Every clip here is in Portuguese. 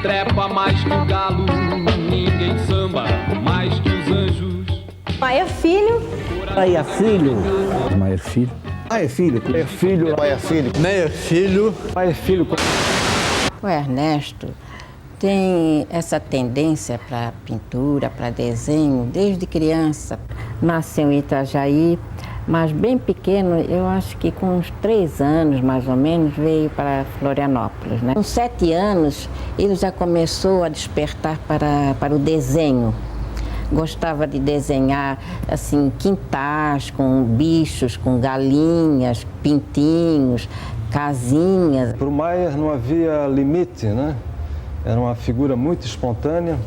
trepa mais que o galo, ninguém samba mais que os anjos. Maia Filho. Maia Filho. Maia Filho. Maia Filho. Maia Filho. Maia Filho. Maia Filho. Maia Filho. O Ernesto tem essa tendência para pintura, para desenho, desde criança. Nasceu em Itajaí, mas bem pequeno, eu acho que com uns 3 anos, mais ou menos, veio para Florianópolis, né? Com 7 anos, ele já começou a despertar para o desenho. Gostava de desenhar, assim, quintais com bichos, com galinhas, pintinhos, casinhas. Para o Maier não havia limite, né? Era uma figura muito espontânea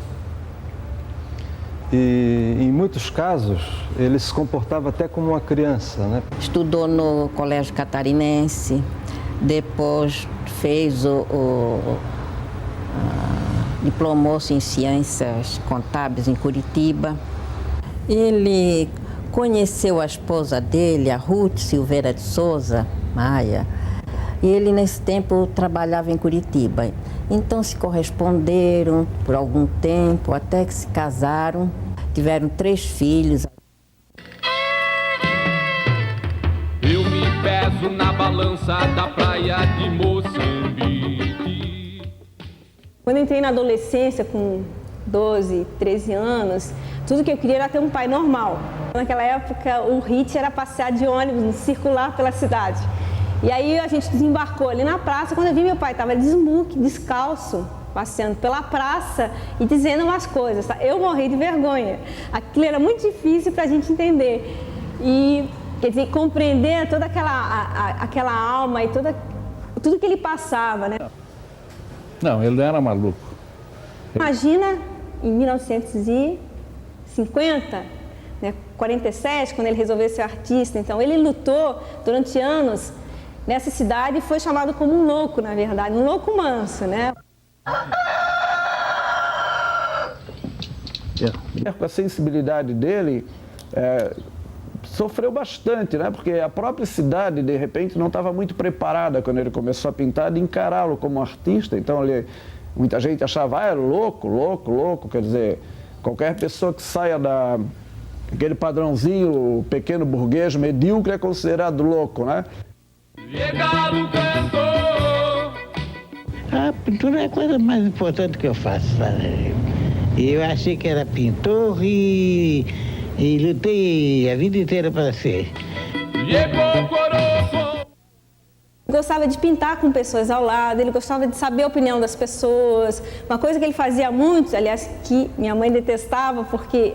e, em muitos casos, ele se comportava até como uma criança, né? Estudou no Colégio Catarinense, depois fez diplomou-se em Ciências Contábeis em Curitiba. Ele conheceu a esposa dele, a Ruth Silveira de Souza, Maia, e ele nesse tempo trabalhava em Curitiba. Então se corresponderam por algum tempo, até que se casaram, tiveram 3 filhos. Eu me peso na balança da praia de Moçambique. Quando eu entrei na adolescência, com 12, 13 anos, tudo que eu queria era ter um pai normal. Naquela época, o hit era passear de ônibus, circular pela cidade. E aí a gente desembarcou ali na praça, quando eu vi meu pai estava de smoke, descalço, passeando pela praça e dizendo umas coisas. Tá? Eu morri de vergonha. Aquilo era muito difícil para a gente entender. E, quer dizer, compreender toda aquela alma e tudo que ele passava, né? Não, ele não era maluco. Imagina, em 1950, né, 47, quando ele resolveu ser artista. Então, ele lutou durante anos nessa cidade e foi chamado como um louco, na verdade, um louco manso, né? Com a sensibilidade dele, sofreu bastante, né? Porque a própria cidade, de repente, não estava muito preparada quando ele começou a pintar, de encará-lo como artista. Então, muita gente achava, é louco, louco, louco. Quer dizer, qualquer pessoa que saia daquele padrãozinho pequeno burguês, medíocre, é considerado louco, né? A pintura é a coisa mais importante que eu faço, sabe? Eu achei que era pintor e lutei a vida inteira para ser. Gostava de pintar com pessoas ao lado, ele gostava de saber a opinião das pessoas. Uma coisa que ele fazia muito, aliás, que minha mãe detestava porque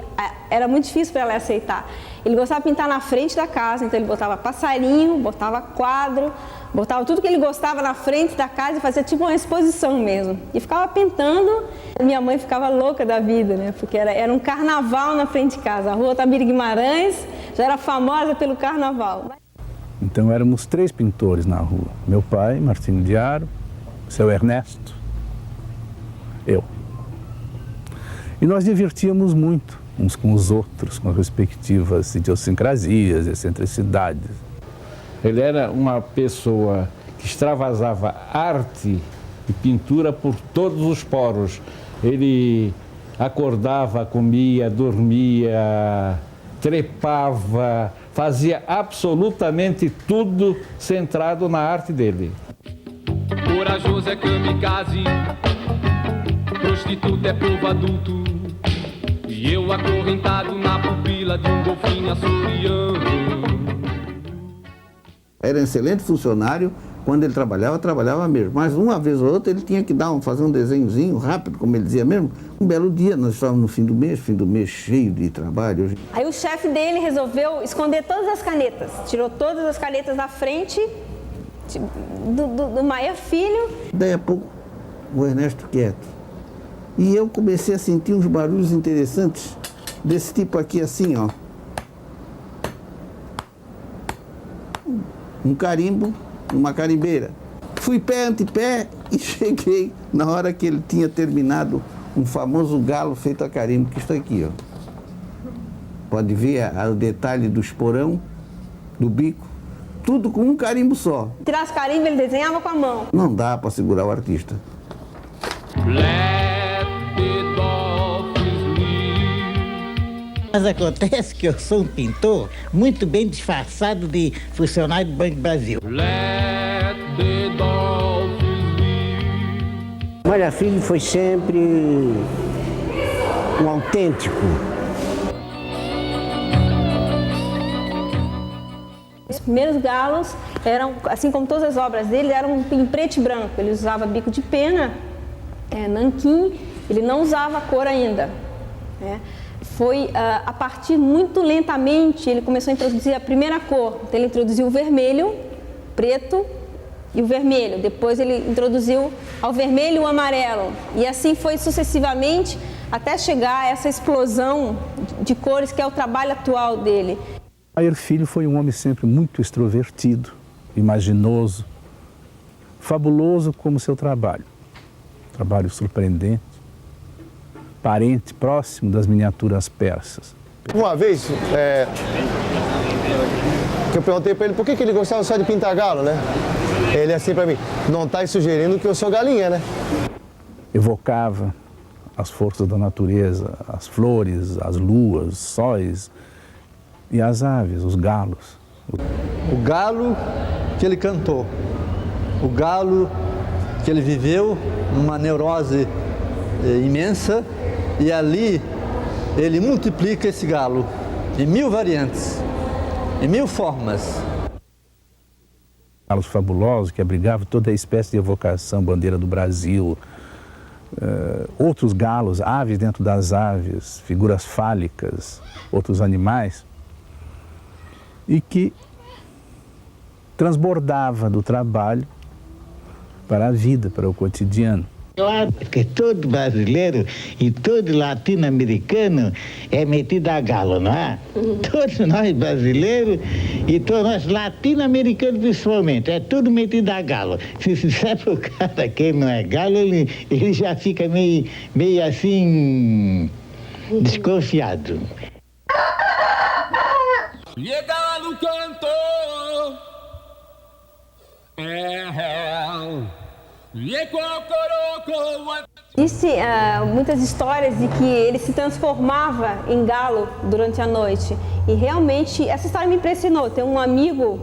era muito difícil para ela aceitar. Ele gostava de pintar na frente da casa, então ele botava passarinho, botava quadro, botava tudo que ele gostava na frente da casa e fazia tipo uma exposição mesmo. E ficava pintando, minha mãe ficava louca da vida, né? Porque era um carnaval na frente de casa. A rua Tamir Guimarães já era famosa pelo carnaval. Então éramos 3 pintores na rua. Meu pai, Martinho de Aro, seu Ernesto, eu. E nós divertíamos muito uns com os outros, com as respectivas idiosincrasias, excentricidades. Ele era uma pessoa que extravasava arte e pintura por todos os poros. Ele acordava, comia, dormia, trepava, fazia absolutamente tudo centrado na arte dele. Corajoso é kamikaze, prostituta é povo adulto, e eu acorrentado na pupila de um golfinho açoriano. Era um excelente funcionário, quando ele trabalhava mesmo. Mas uma vez ou outra ele tinha que fazer um desenhozinho rápido, como ele dizia mesmo. Um belo dia, nós estávamos no fim do mês cheio de trabalho. Aí o chefe dele resolveu esconder todas as canetas, tirou todas as canetas da frente do Maia Filho. Daí a pouco, o Ernesto quieto. E eu comecei a sentir uns barulhos interessantes, desse tipo aqui assim, ó. Um carimbo, uma carimbeira. Fui pé ante pé e cheguei na hora que ele tinha terminado um famoso galo feito a carimbo, que está aqui, ó. Pode ver o detalhe do esporão, do bico, tudo com um carimbo só. Tirar os carimbos, ele desenhava com a mão. Não dá para segurar o artista. Let the dolphins live. Mas acontece que eu sou um pintor muito bem disfarçado de funcionário do Banco do Brasil. Let the dolphins live. Malha Filho foi sempre um autêntico. Os primeiros galos eram, assim como todas as obras dele, eram em preto e branco. Ele usava bico de pena, nanquim, ele não usava cor ainda. Foi a partir muito lentamente, ele começou a introduzir a primeira cor. Então ele introduziu o vermelho, preto e o vermelho. Depois ele introduziu ao vermelho e o amarelo. E assim foi sucessivamente até chegar a essa explosão de cores que é o trabalho atual dele. Maier Filho foi um homem sempre muito extrovertido, imaginoso, fabuloso como seu trabalho. Trabalho surpreendente, parente próximo das miniaturas persas. Uma vez, que eu perguntei para ele por que ele gostava só de pintar galo, né? Ele assim para mim, não está sugerindo que eu sou galinha, né? Evocava as forças da natureza, as flores, as luas, os sóis e as aves, os galos. O galo que ele cantou, o galo que ele viveu numa neurose imensa, e ali ele multiplica esse galo em 1000 variantes, em 1000 formas. Galos fabulosos que abrigavam toda a espécie de evocação, bandeira do Brasil, outros galos, aves dentro das aves, figuras fálicas, outros animais, e que transbordava do trabalho para a vida, para o cotidiano. Claro que todo brasileiro e todo latino-americano é metido a galo, não é? Todos nós brasileiros e todos nós latino-americanos principalmente, é tudo metido a galo. Se disser pro cara que ele não é galo, ele já fica meio assim desconfiado. E galo cantou, e cocorocou. Existem muitas histórias de que ele se transformava em galo durante a noite. E realmente, essa história me impressionou. Tem um amigo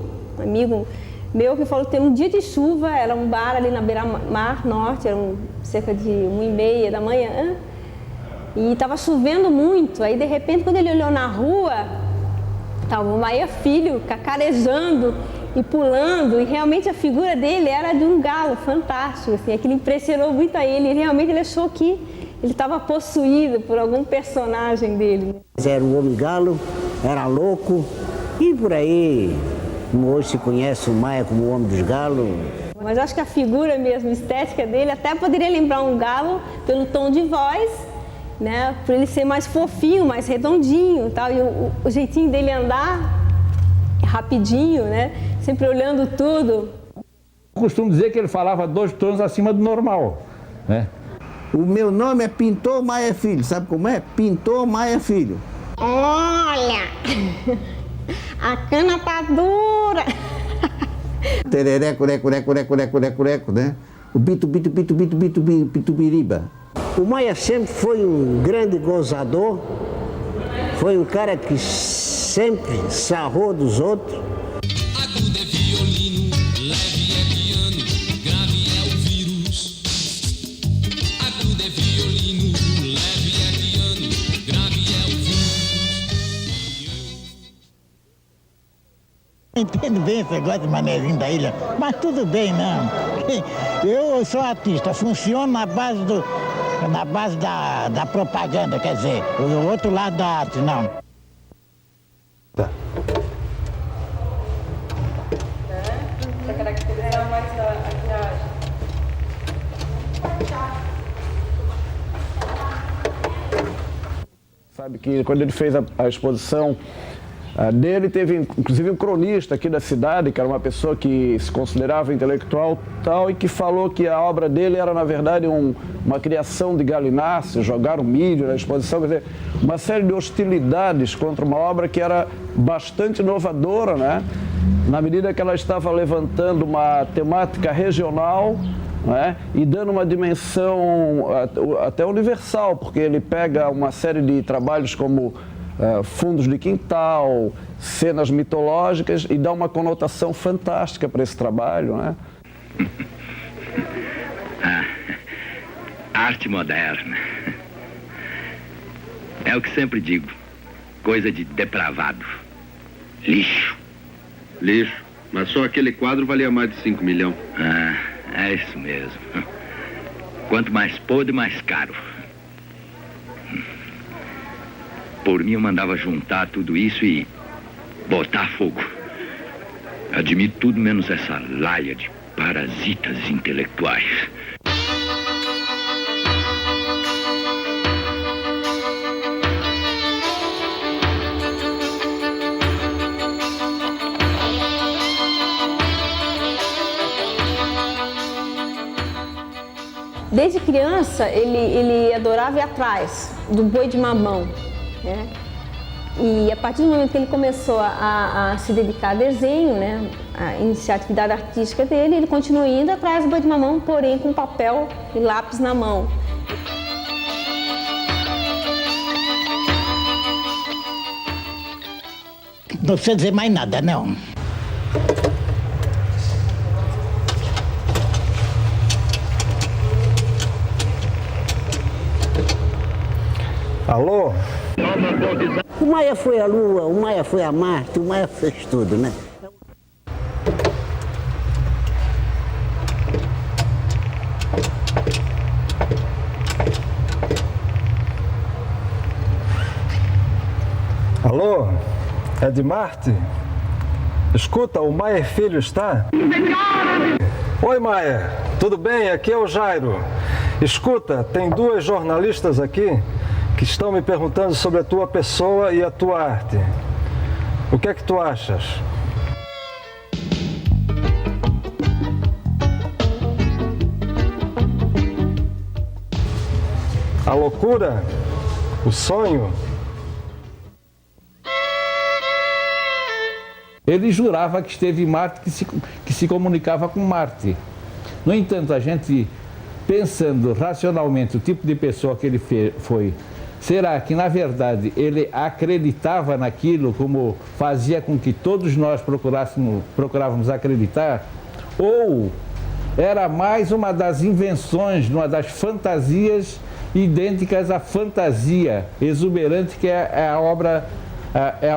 meu que falou que tem um dia de chuva, era um bar ali na beira-mar norte, eram cerca de 1h30 da manhã. E estava chovendo muito. Aí, de repente, quando ele olhou na rua, estava o Maier Filho cacarejando e pulando, e realmente a figura dele era de um galo fantástico, assim, aquilo impressionou muito a ele, e realmente ele achou que ele estava possuído por algum personagem dele. Era um homem galo, era louco, e por aí, como hoje se conhece o Maia como o homem dos galos. Mas eu acho que a figura mesmo, a estética dele, até poderia lembrar um galo pelo tom de voz, né, por ele ser mais fofinho, mais redondinho, tal, e o jeitinho dele andar rapidinho, né? Sempre olhando tudo. Costumo dizer que ele falava 2 tons acima do normal, né? O meu nome é Pintor Maier Filho, sabe como é? Pintor Maier Filho. Olha, a cana tá dura. Terereco, reco, reco, reco, reco, reco, reco, né? O bito, bito, bito, bito, bito, bito, biriba. O Maia sempre foi um grande gozador, foi um cara que sempre sarrou dos outros. Agudo é violino, leve é piano, grave é o vírus. Agudo é violino, leve é piano, grave é o vírus. Entendo bem esse negócio de manezinho da ilha, mas tudo bem, não. Eu sou artista, funciono na base da propaganda, quer dizer, o outro lado da arte, não. Tá. Essa caracterização mais da viagem. Sabe que quando ele fez a exposição dele, teve inclusive um cronista aqui da cidade, que era uma pessoa que se considerava intelectual tal, e que falou que a obra dele era, na verdade, uma criação de galináceos, jogaram milho na exposição, quer dizer, uma série de hostilidades contra uma obra que era bastante inovadora, né? Na medida que ela estava levantando uma temática regional não é? E dando uma dimensão até universal, porque ele pega uma série de trabalhos como fundos de quintal, cenas mitológicas e dá uma conotação fantástica para esse trabalho, né? Arte moderna. É o que sempre digo, coisa de depravado. Lixo. Lixo? Mas só aquele quadro valia mais de 5 milhões. É isso mesmo. Quanto mais podre, mais caro. Por mim, eu mandava juntar tudo isso e botar fogo. Admito tudo menos essa laia de parasitas intelectuais. Desde criança, ele adorava ir atrás do boi de mamão, né? E a partir do momento que ele começou a se dedicar a desenho, né, a iniciar a atividade artística dele, ele continuou indo atrás do boi de mamão, porém com papel e lápis na mão. Não precisa dizer mais nada, não. Alô? O Maia foi à Lua, o Maia foi a Marte, o Maia fez tudo, né? Alô? É de Marte? Escuta, o Maier Filho está? Oi, Maier. Tudo bem? Aqui é o Jairo. Escuta, tem duas jornalistas aqui que estão me perguntando sobre a tua pessoa e a tua arte. O que é que tu achas? A loucura? O sonho? Ele jurava que esteve em Marte, que se comunicava com Marte. No entanto, a gente, pensando racionalmente o tipo de pessoa que ele foi, será que, na verdade, ele acreditava naquilo como fazia com que todos nós procurávamos acreditar? Ou era mais uma das invenções, uma das fantasias idênticas à fantasia exuberante que é a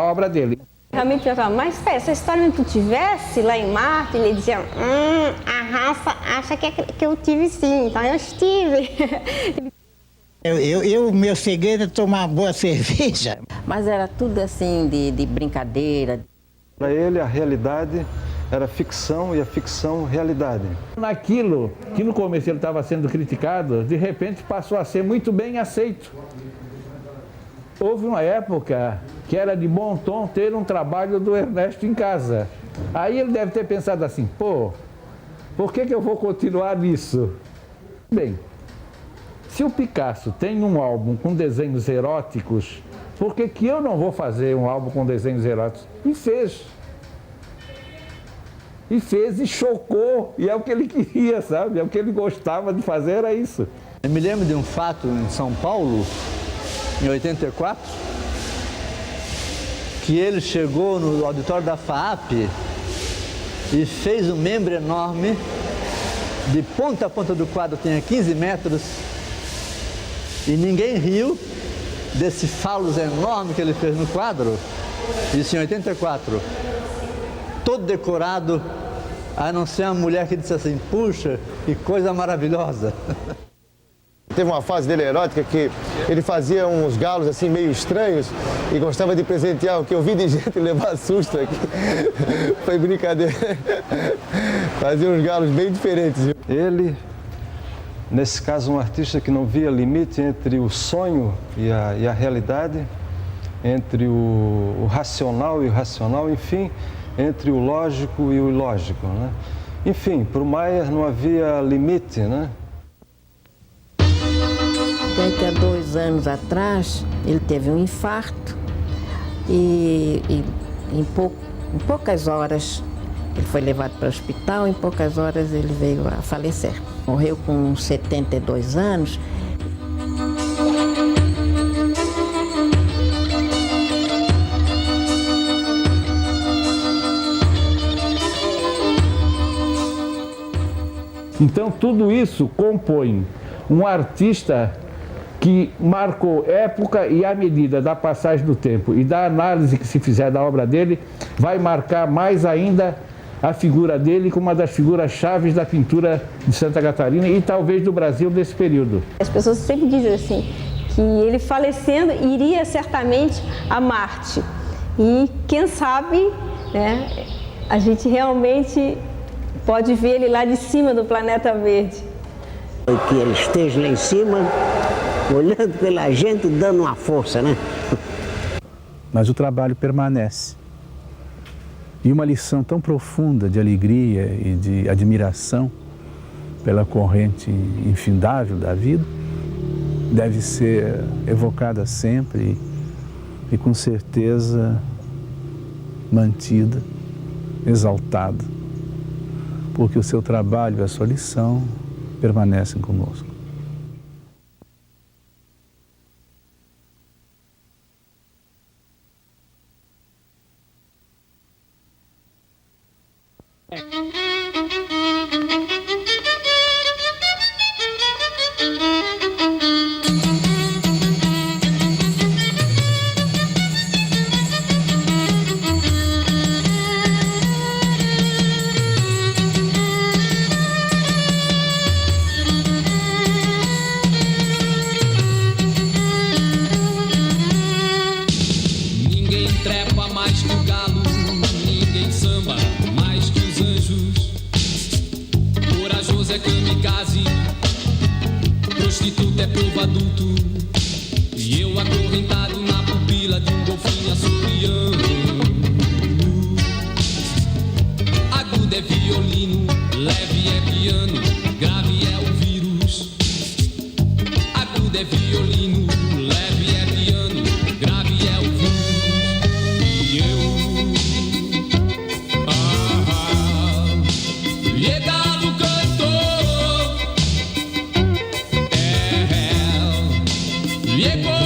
obra dele? Realmente eu falava, mas se essa história não tivesse lá em Marte, ele dizia, a Rafa acha que eu tive sim, então eu estive. Meu segredo é tomar uma boa cerveja. Mas era tudo assim de brincadeira. Para ele, a realidade era ficção e a ficção, realidade. Naquilo que no começo ele estava sendo criticado, de repente passou a ser muito bem aceito. Houve uma época que era de bom tom ter um trabalho do Ernesto em casa. Aí ele deve ter pensado assim, pô, por que eu vou continuar nisso? Bem, se o Picasso tem um álbum com desenhos eróticos, por que eu não vou fazer um álbum com desenhos eróticos? E fez. E fez e chocou, e é o que ele queria, sabe? É o que ele gostava de fazer, era isso. Eu me lembro de um fato em São Paulo, em 84, que ele chegou no auditório da FAAP e fez um membro enorme, de ponta a ponta do quadro tinha 15 metros, e ninguém riu desse falos enorme que ele fez no quadro, isso em 84, todo decorado, a não ser uma mulher que disse assim, puxa, que coisa maravilhosa. Teve uma fase dele erótica que ele fazia uns galos assim meio estranhos e gostava de presentear, o que eu vi de gente levar susto aqui. Foi brincadeira. Fazia uns galos bem diferentes. Ele, nesse caso, um artista que não via limite entre o sonho e a realidade, entre o racional e o irracional, enfim, entre o lógico e o ilógico, né? Enfim, para o Maier não havia limite, né? Daqui a 2 anos atrás, ele teve um infarto e em poucas horas Ele foi levado para o hospital, em poucas horas ele veio a falecer. Morreu com 72 anos. Então tudo isso compõe um artista que marcou época e à medida da passagem do tempo e da análise que se fizer da obra dele, vai marcar mais ainda a figura dele como uma das figuras chaves da pintura de Santa Catarina e talvez do Brasil desse período. As pessoas sempre dizem assim, que ele falecendo iria certamente a Marte. E quem sabe, né, a gente realmente pode ver ele lá de cima do planeta verde. Que ele esteja lá em cima, olhando pela gente, dando uma força, né? Mas o trabalho permanece. E uma lição tão profunda de alegria e de admiração pela corrente infindável da vida deve ser evocada sempre e com certeza mantida, exaltada, porque o seu trabalho e a sua lição permanecem conosco. Prostituta é povo adulto e eu acorrentado na pupila de um golfinho açoriano. Agudo é violino, leve é piano, grave é o vírus. Agudo é violino, leve é piano, grave é o vírus. E eu galo cantor, llegó